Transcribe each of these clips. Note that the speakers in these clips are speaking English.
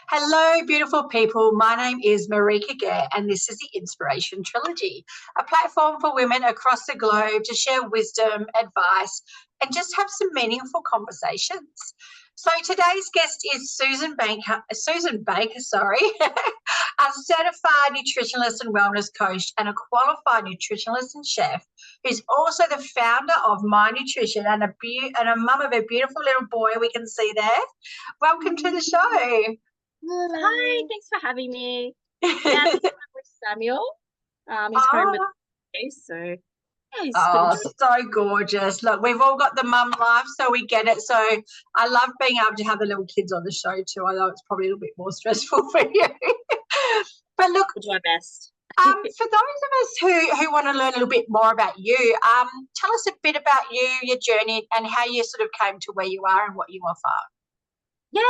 Hello, beautiful people. My name is Marika Gare, and this is the Inspiration Trilogy, a platform for women across the globe to share wisdom, advice, and just have some meaningful conversations. So today's guest is Susan Baker, a certified nutritionist and wellness coach and a qualified nutritionist and chef, who's also the founder of My Nutrition and a mum of a beautiful little boy we can see there. Welcome to the show. Hi, thanks for having me. Yeah, this is with Samuel. He's home with me, so yeah, he's so gorgeous. Look, we've all got the mum life, so we get it. So I love being able to have the little kids on the show too. I know it's probably a little bit more stressful for you. But look, I'll do my best. For those of us who want to learn a little bit more about you, tell us a bit about you, your journey, and how you sort of came to where you are and what you offer. Yeah,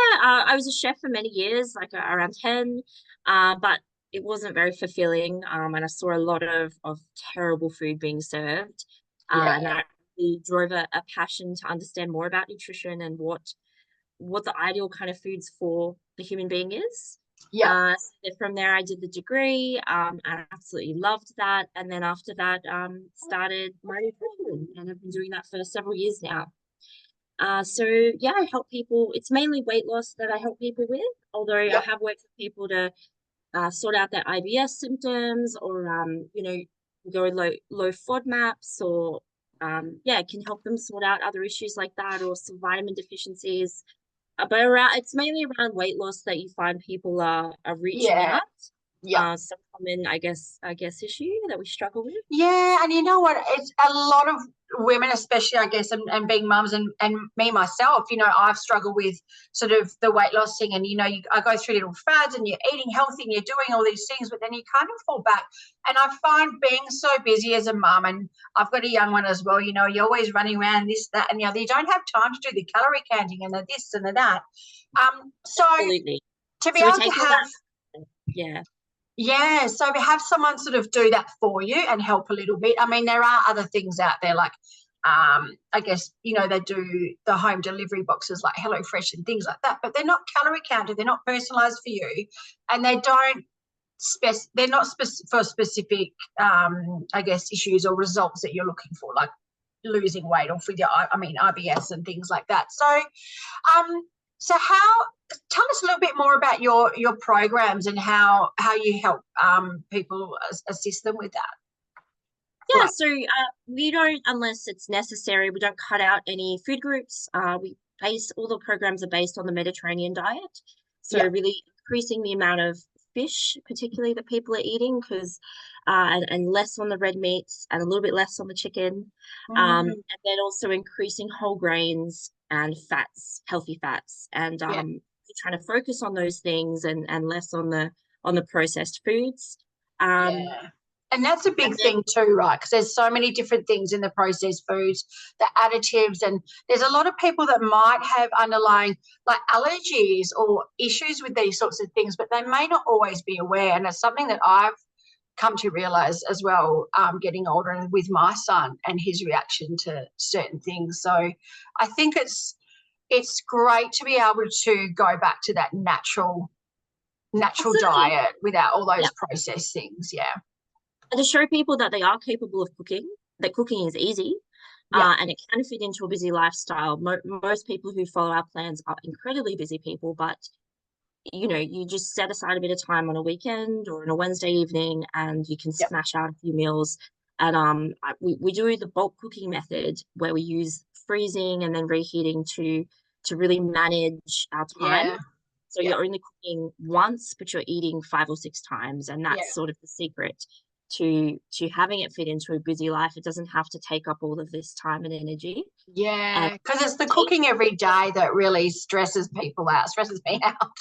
I was a chef for many years, like around 10, but it wasn't very fulfilling, and I saw a lot of terrible food being served, and that really drove a passion to understand more about nutrition and what the ideal kind of foods for the human being is. So from there, I did the degree, and I absolutely loved that. And then after that, started my nutrition, and I've been doing that for several years now. So yeah, I help people. It's mainly weight loss that I help people with, although I have worked with people to sort out their IBS symptoms, or go low FODMAPs, or can help them sort out other issues like that, or some vitamin deficiencies. But it's mainly around weight loss that you find people are reaching out. Some common, I guess issue that we struggle with. Yeah, and you know what? It's a lot of women, especially, I guess, and being mums, and me myself, I've struggled with sort of the weight loss thing, and, I go through little fads, and you're eating healthy and you're doing all these things, but then you kind of fall back. And I find being so busy as a mum, and I've got a young one as well, you're always running around this, that, and the other. You don't have time to do the calorie counting and the this and the that. Absolutely. To be able to have... Yeah, so we have someone sort of do that for you and help a little bit. I mean, there are other things out there like, I guess, they do the home delivery boxes like HelloFresh and things like that, but they're not calorie counted, they're not personalised for you, and they're not for specific, I guess, issues or results that you're looking for, like losing weight or for your, IBS and things like that. So, tell us a little bit more about your programs and how you help people assist them with that. Yeah, so we don't, unless it's necessary, we don't cut out any food groups. All the programs are based on the Mediterranean diet. So really increasing the amount of fish, particularly, that people are eating, because and less on the red meats and a little bit less on the chicken. And then also increasing whole grains and fats, healthy fats, and trying to focus on those things and less on the processed foods. And that's a big thing too, right? Because there's so many different things in the processed foods, the additives, and there's a lot of people that might have underlying like allergies or issues with these sorts of things, but they may not always be aware. And it's something that I've come to realise as well, getting older, and with my son and his reaction to certain things. So I think it's great to be able to go back to that natural diet without all those processed things. And to show people that they are capable of cooking, that cooking is easy, and it can fit into a busy lifestyle. Most people who follow our plans are incredibly busy people, but you just set aside a bit of time on a weekend or on a Wednesday evening, and you can smash out a few meals. And we do the bulk cooking method, where we use freezing and then reheating to really manage our time. So you're only cooking once, but you're eating 5 or 6 times, and that's sort of the secret to having it fit into a busy life. It doesn't have to take up all of this time and energy. Because it's the cooking every day that really stresses me out.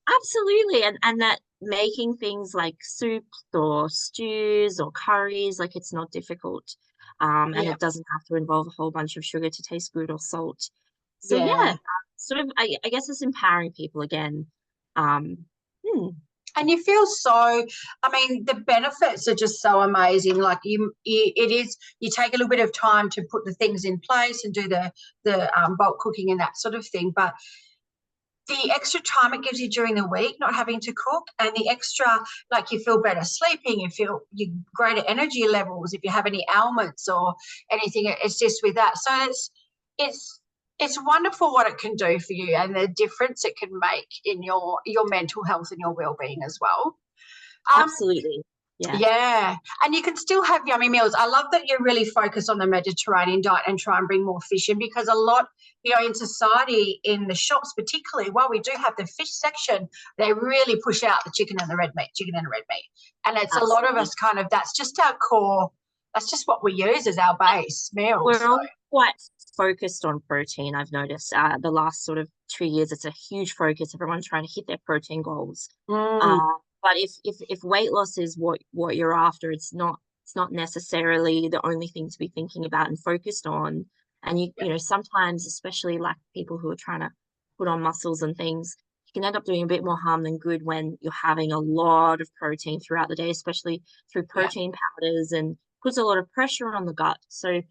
Absolutely. And that making things like soups or stews or curries, like, it's not difficult, and it doesn't have to involve a whole bunch of sugar to taste good, or salt. So sort of, I guess it's empowering people again. And you feel the benefits are just so amazing. Like you take a little bit of time to put the things in place and do the bulk cooking and that sort of thing. But the extra time it gives you during the week, not having to cook, and the extra, like, you feel better sleeping, you feel you greater energy levels if you have any ailments or anything, it's just with that. So it's wonderful what it can do for you and the difference it can make in your mental health and your well-being as well. Absolutely. Yeah. Yeah. And you can still have yummy meals. I love that you really focus on the Mediterranean diet and try and bring more fish in, because a lot, in society, in the shops particularly, while we do have the fish section, they really push out the chicken and the red meat. And it's Absolutely. a lot of us kind of, that's just our core, that's just what we use as our base meals. We're all quite focused on protein, I've noticed. The last sort of 2 years, it's a huge focus. Everyone's trying to hit their protein goals. But if weight loss is what you're after, it's not necessarily the only thing to be thinking about and focused on. And you know, sometimes, especially like people who are trying to put on muscles and things, you can end up doing a bit more harm than good when you're having a lot of protein throughout the day, especially through protein powders, and puts a lot of pressure on the gut. So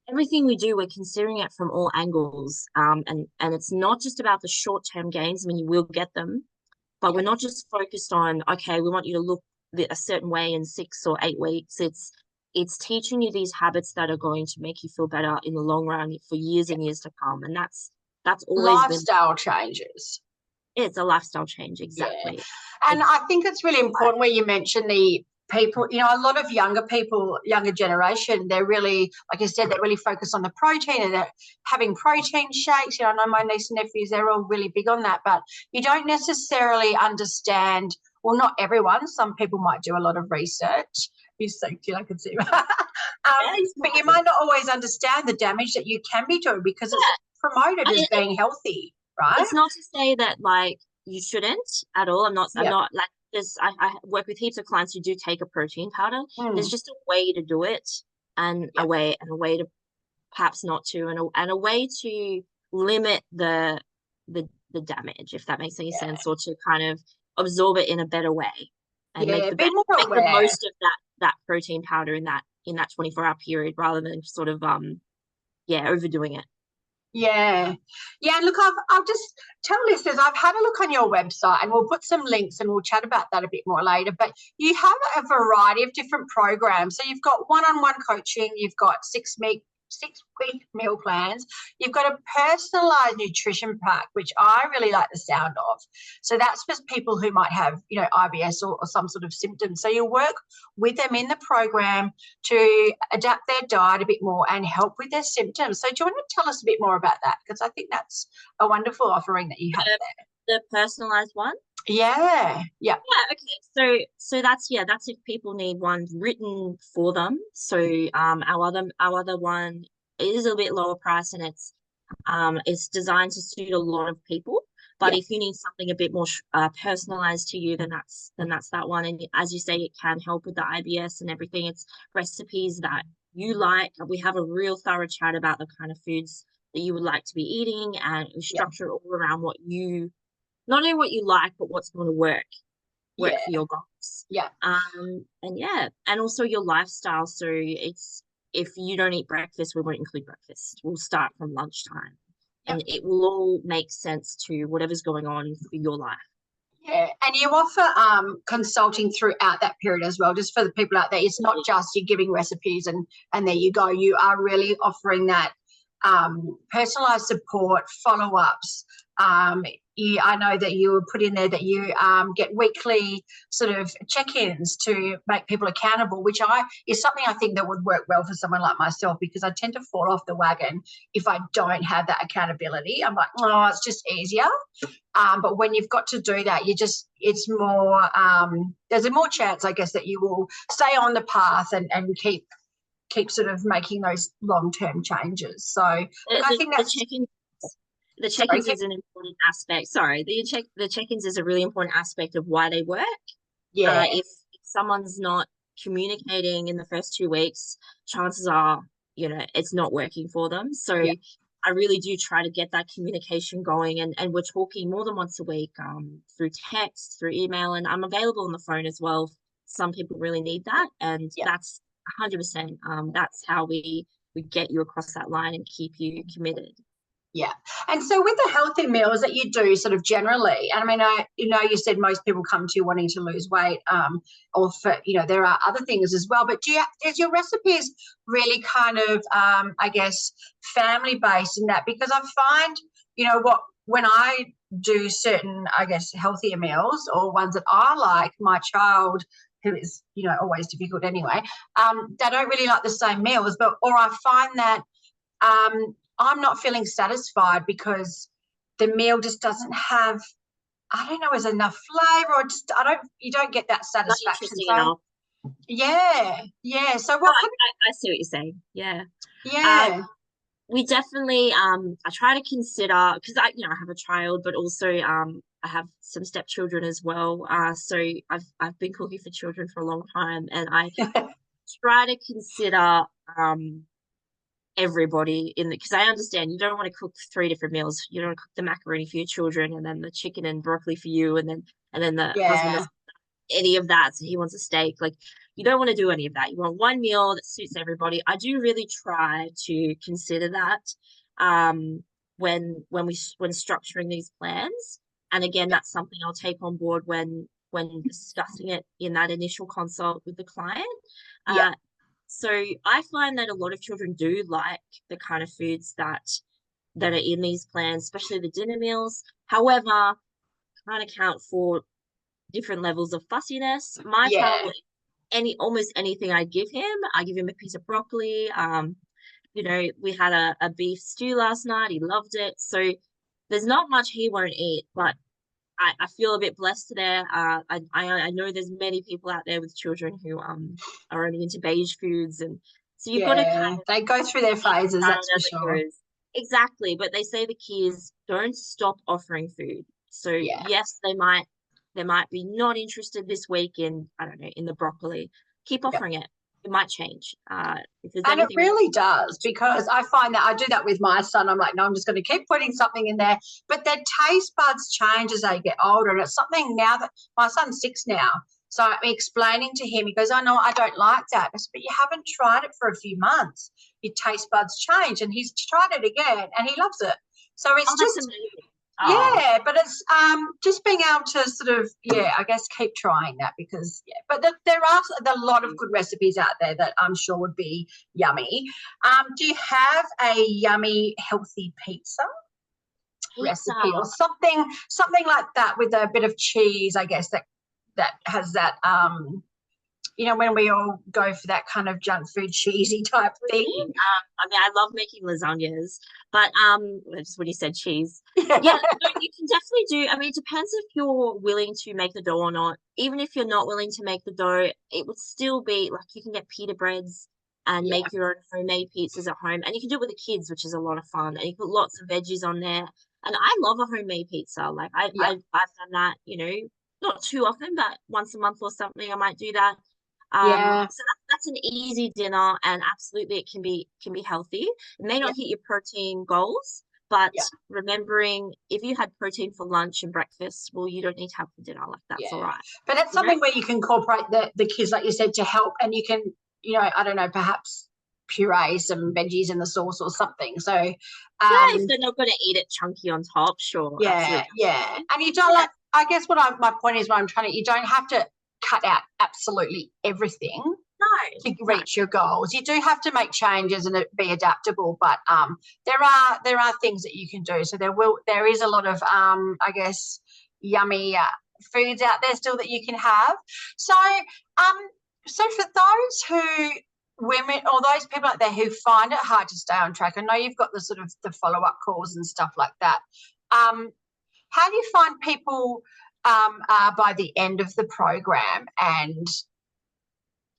everything we do, we're considering it from all angles. And it's not just about the short-term gains. I mean, you will get them, but we're not just focused on, okay, we want you to look a certain way in 6 or 8 weeks. It's teaching you these habits that are going to make you feel better in the long run for years and years to come. And that's always lifestyle changes. It's a lifestyle change, exactly. Yeah. And I think it's really important where you mention the people, a lot of younger people, younger generation, they're really, like you said, they're really focused on the protein, and they're having protein shakes. I know my niece and nephews, they're all really big on that, but you don't necessarily understand, well, not everyone, some people might do a lot of research. You so cute, I could see. But you might not always understand the damage that you can be doing, because it's promoted as being healthy, right? It's not to say that, like, you shouldn't at all. I'm not like, I work with heaps of clients who do take a protein powder. There's just a way to do it, and a way to perhaps not to, and a way to limit the damage, if that makes any sense, or to kind of absorb it in a better way, and make the most of that protein powder in that 24-hour period, rather than sort of overdoing it. Yeah. Look, I'll just tell listeners, I've had a look on your website, and we'll put some links and we'll chat about that a bit more later. But you have a variety of different programs. So you've got one-on-one coaching, you've got 6-week meal plans, you've got a personalised nutrition pack, which I really like the sound of. So that's for people who might have, IBS or some sort of symptoms. So you work with them in the program to adapt their diet a bit more and help with their symptoms. So do you want to tell us a bit more about that? Because I think that's a wonderful offering that you have there. The personalised one? Yeah. Okay. So that's if people need one written for them. So our other one is a bit lower price, and it's designed to suit a lot of people. But if you need something a bit more personalized to you, then that's that one. And as you say, it can help with the IBS and everything. It's recipes that you like. We have a real thorough chat about the kind of foods that you would like to be eating, and we structure it all around not only what you like, but what's going to work for your goals. And also your lifestyle. So it's, if you don't eat breakfast, we won't include breakfast. We'll start from lunchtime, and it will all make sense to whatever's going on for your life. Yeah, and you offer consulting throughout that period as well, just for the people out there. It's not just you're giving recipes and there you go. You are really offering that personalised support, follow-ups. I know that you put in there that you get weekly sort of check-ins to make people accountable, which is something I think that would work well for someone like myself, because I tend to fall off the wagon if I don't have that accountability. I'm like, oh, it's just easier. But when you've got to do that, it's more, there's a more chance, I guess, that you will stay on the path and keep sort of making those long-term changes. So I think that's the check-ins is an important aspect. Sorry, the check-ins is a really important aspect of why they work. If someone's not communicating in the first 2 weeks, chances are, it's not working for them. So I really do try to get that communication going, and we're talking more than once a week, through text, through email, and I'm available on the phone as well. Some people really need that, and that's 100%. That's how we get you across that line and keep you committed. Yeah. And so with the healthy meals that you do sort of generally, and I mean, you said most people come to you wanting to lose weight, or for, there are other things as well, but is your recipes really kind of, I guess, family based in that? Because I find, when I do certain, I guess, healthier meals or ones that I like, my child, who is, always difficult anyway, they don't really like the same meals, or I find that, I'm not feeling satisfied because the meal just doesn't have, I don't know, is enough flavour, or just you don't get that Not satisfaction. interesting So enough. yeah. So No, what could I see what you're saying. Yeah. yeah. We definitely I try to consider, because I have a child, but also I have some stepchildren as well. So I've been cooking for children for a long time, and I try to consider everybody in the, because I understand you don't want to cook 3 different meals. You don't want to cook the macaroni for your children, and then the chicken and broccoli for you, and then the husband Yeah. doesn't want any of that, so he wants a steak. Like, you don't want to do any of that. You want one meal that suits everybody. I do really try to consider that when structuring these plans. And again, that's something I'll take on board when discussing it in that initial consult with the client. Yeah. So I find that a lot of children do like the kind of foods that are in these plans, especially the dinner meals. However, can't account for different levels of fussiness. My child, almost anything I give him a piece of broccoli. We had a beef stew last night. He loved it. So there's not much he won't eat, but I feel a bit blessed there. I know there's many people out there with children who are only into beige foods, and so you've got to kind of, they go through their phases, that's for sure. Exactly, but they say the key is don't stop offering food. So yes, they might be not interested this week in, I don't know, in the broccoli. Keep offering it. It might change. And it really does, because I find that I do that with my son. I'm like, no, I'm just going to keep putting something in there. But their taste buds change as they get older. And it's something now that my son's 6 now. So I'm explaining to him, he goes, oh, no, I don't like that. I said, but you haven't tried it for a few months. Your taste buds change. And he's tried it again and he loves it. So it's just amazing. Yeah, but it's just being able to sort of, I guess keep trying that, because, but there are a lot of good recipes out there that I'm sure would be yummy. Do you have a yummy, healthy pizza recipe or something like that with a bit of cheese, I guess, that has that, when we all go for that kind of junk food cheesy type thing? I mean, I love making lasagnas, but just when you said cheese, you can definitely do. I mean, it depends if you're willing to make the dough or not. Even if you're not willing to make the dough, it would still be like, you can get pita breads and make your own homemade pizzas at home, and you can do it with the kids, which is a lot of fun. And you put lots of veggies on there. And I love a homemade pizza. Like I've done that, not too often, but once a month or something, I might do that. So that's an easy dinner, and absolutely it can be healthy. It may not hit your protein goals, but remembering, if you had protein for lunch and breakfast, well, you don't need to have for dinner. Like, that's all right. But it's something where you can incorporate the kids, like you said, to help, and you can, I don't know, perhaps puree some veggies in the sauce or something. So if they're not going to eat it chunky on top, sure. Absolutely. And you don't like, I guess my point is, what I'm trying to, you don't have to cut out absolutely everything to reach your goals. You do have to make changes and be adaptable, but there are things that you can do. So there is a lot of I guess yummy foods out there still that you can have. So for those women or those people out there who find it hard to stay on track, I know you've got the sort of the follow-up calls and stuff like that. How do you find people are by the end of the program, and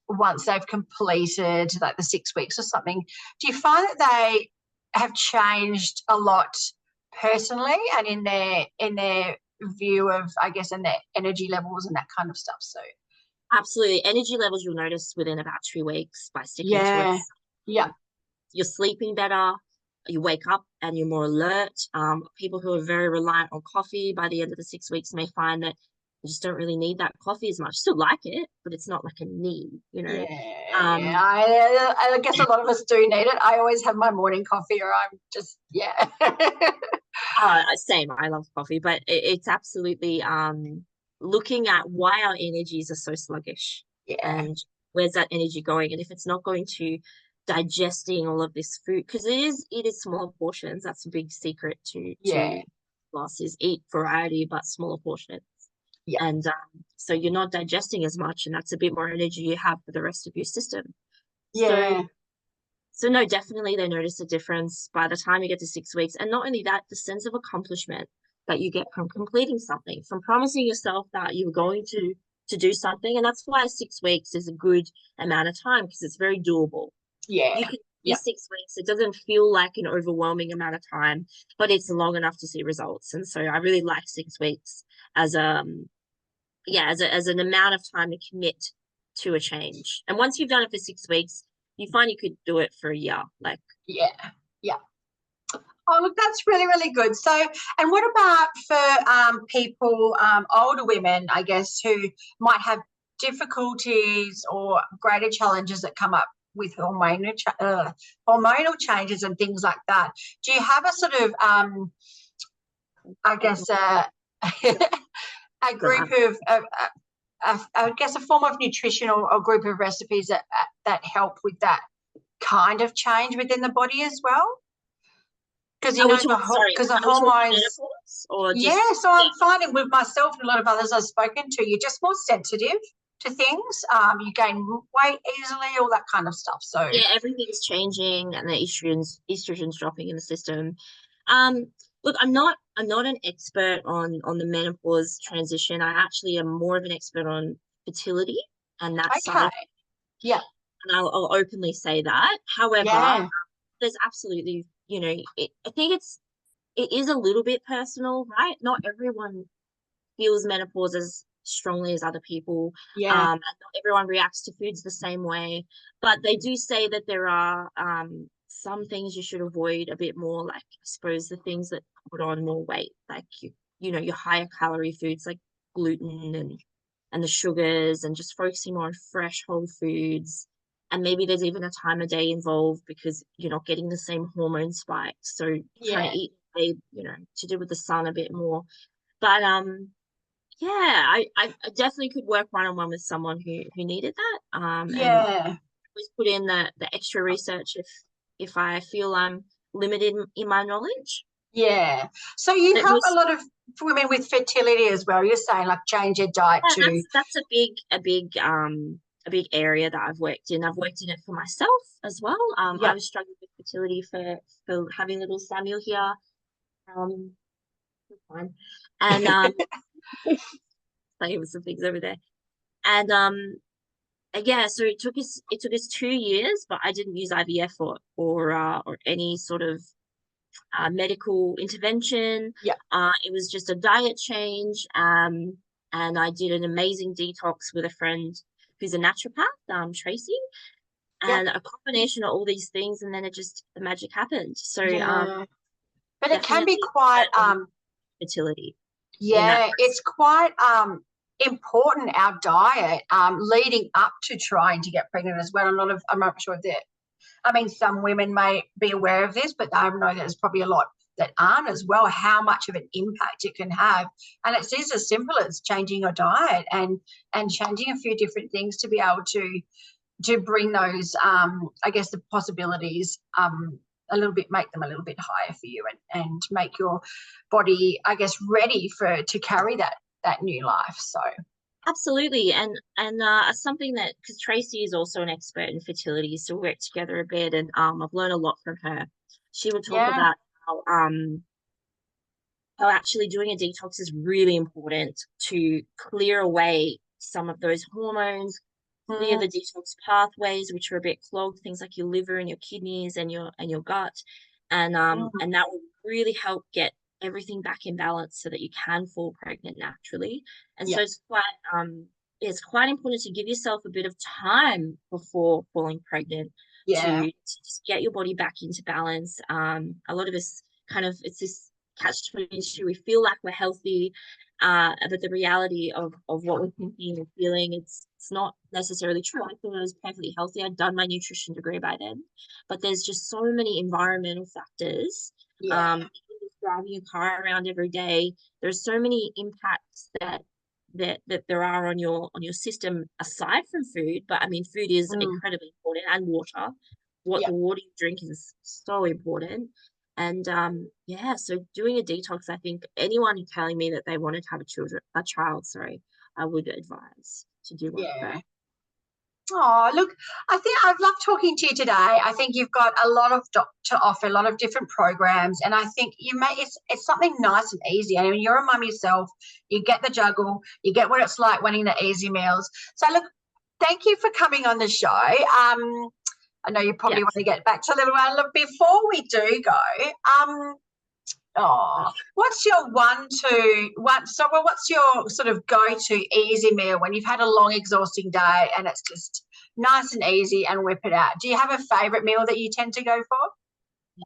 once they've completed like the 6 weeks or something, do you find that they have changed a lot personally and in their view of, I guess, and their energy levels and that kind of stuff? So absolutely, energy levels you'll notice within about 2 weeks by sticking to it. You're sleeping better, you wake up and you're more alert. People who are very reliant on coffee, by the end of the 6 weeks may find that just don't really need that coffee as much. Still like it, but it's not like a need, you know. Yeah. I guess a lot of us do need it. I always have my morning coffee, or I'm just Same. I love coffee, but it's absolutely looking at why our energies are so sluggish yeah, and where's that energy going, and if it's not going to digesting all of this food, because it is smaller portions. That's a big secret yeah, to loss, is eat variety but smaller portions. yeah, And so you're not digesting as much, and that's a bit more energy you have for the rest of your system. So yeah, so no, definitely they notice a difference by the time you get to 6 weeks. And not only that, the sense of accomplishment that you get from completing something, from promising yourself that you're going to do something. And that's why 6 weeks is a good amount of time, because it's very doable. yeah, You can do yeah, 6 weeks. It doesn't feel like an overwhelming amount of time, but it's long enough to see results. And so I really like 6 weeks as as an amount of time to commit to a change. And once you've done it for 6 weeks, you find you could do it for a year. Like, yeah, yeah. Oh, look, that's really, really good. So, and what about for people, older women, I guess, who might have difficulties or greater challenges that come up with hormonal changes and things like that? Do you have a sort of, I guess, a group of, I guess, a form of nutritional or group of recipes that help with that kind of change within the body as well? Because are we talking, because the are we talking hormones, menopause or yeah. just, So I'm finding with myself and a lot of others I've spoken to, you're just more sensitive to things. You gain weight easily, all that kind of stuff. So yeah, everything's changing and the estrogen's dropping in the system. Um, Look, I'm not an expert on the menopause transition. I actually am more of an expert on fertility and that side okay, of, yeah, and I'll openly say that. However, yeah, there's absolutely, I think it is a little bit personal, right? Not everyone feels menopause as strongly as other people. yeah, And not everyone reacts to foods the same way. But they do say that there are some things you should avoid a bit more, like I suppose the things that put on more weight, like your higher calorie foods like gluten and the sugars, and just focusing more on fresh whole foods. And maybe there's even a time of day involved because you're not getting the same hormone spikes. So trying yeah, to eat, to do with the sun a bit more. But yeah, I definitely could work one on one with someone who needed that. And yeah, always put in the extra research if I feel I'm limited in my knowledge. yeah. So you It help a was lot of women with fertility as well. You're saying like change your diet Yeah, to, that's a big area that I've worked in. I've worked in it for myself as well. I yeah, was struggling with fertility for having little Samuel here. Um, fine. And playing with some things over there. And yeah, so it took us 2 years, but I didn't use IVF or any sort of medical intervention. yeah, It was just a diet change. And I did an amazing detox with a friend who's a naturopath, Tracy, yeah, and a combination of all these things, and then the magic happened. So yeah. But it can be definitely quite fertility in that. yeah, it's quite important, our diet, leading up to trying to get pregnant as well. A lot of, I'm not sure that, I mean, some women may be aware of this, but I know there's probably a lot that aren't as well, how much of an impact it can have. And it's just as simple as changing your diet and changing a few different things to be able to bring those, I guess, the possibilities a little bit, make them a little bit higher for you, and make your body, I guess, ready to carry that new life. So Absolutely, and something that, because Tracy is also an expert in fertility, so we work together a bit, and I've learned a lot from her. She would talk yeah, about how actually doing a detox is really important to clear away some of those hormones, clear mm, the detox pathways which are a bit clogged, things like your liver and your kidneys and your gut, and that will really help get everything back in balance so that you can fall pregnant naturally. And yeah, so it's quite important to give yourself a bit of time before falling pregnant yeah, to just get your body back into balance. A lot of us it's this catch 22. We feel like we're healthy, But the reality of what we're thinking and feeling, it's not necessarily true. I thought I was perfectly healthy. I'd done my nutrition degree by then, but there's just so many environmental factors. Yeah. Even just driving your car around every day, there's so many impacts that there are on your system aside from food. But I mean, food is incredibly important, and water. Yeah. The water you drink is so important. And yeah, so doing a detox, I think anyone telling me that they wanted to have a child, sorry, I would advise to do one of Yeah. that. Oh, look, I think I've loved talking to you today. I think you've got a lot of to offer, a lot of different programs, and I think it's something nice and easy. I mean, you're a mum yourself. You get the juggle. You get what it's like wanting the easy meals. So, look, thank you for coming on the show. I know you probably want to get back to a little while. Look, before we do go, what's your what's your sort of go-to easy meal when you've had a long, exhausting day and it's just nice and easy and whip it out? Do you have a favourite meal that you tend to go for?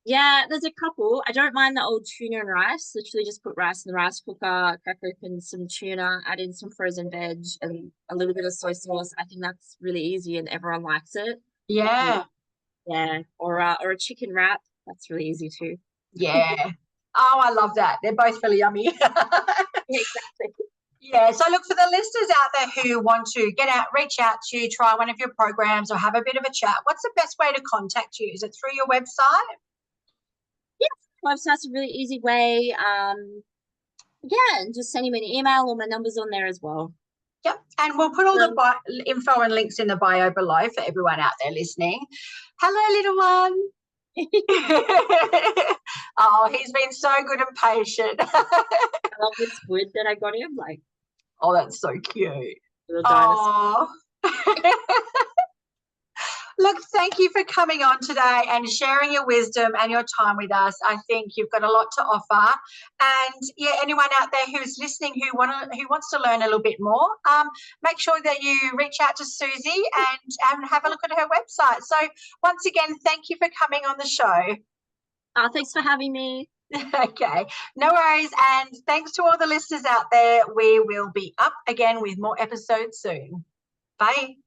Yeah, there's a couple. I don't mind the old tuna and rice. Literally just put rice in the rice cooker, crack open some tuna, add in some frozen veg and a little bit of soy sauce. I think that's really easy and everyone likes it. Yeah. Yeah, or a chicken wrap. That's really easy too. Yeah. Oh, I love that. They're both really yummy. Exactly. Yeah. So look, for the listeners out there who want to reach out to you, try one of your programs or have a bit of a chat, what's the best way to contact you? Is it through your website? Yeah, website's a really easy way. Yeah, and just sending me an email. All my numbers on there as well. Yep. And we'll put all the info and links in the bio below for everyone out there listening. Hello, little one. Oh, he's been so good and patient. I love this squid that I got him. Like, oh, that's so cute. little dinosaur. Look, thank you for coming on today and sharing your wisdom and your time with us. I think you've got a lot to offer. And yeah, anyone out there who's listening who wants to learn a little bit more, make sure that you reach out to Susie and have a look at her website. So once again, thank you for coming on the show. Thanks for having me. Okay, no worries. And thanks to all the listeners out there. We will be up again with more episodes soon. Bye.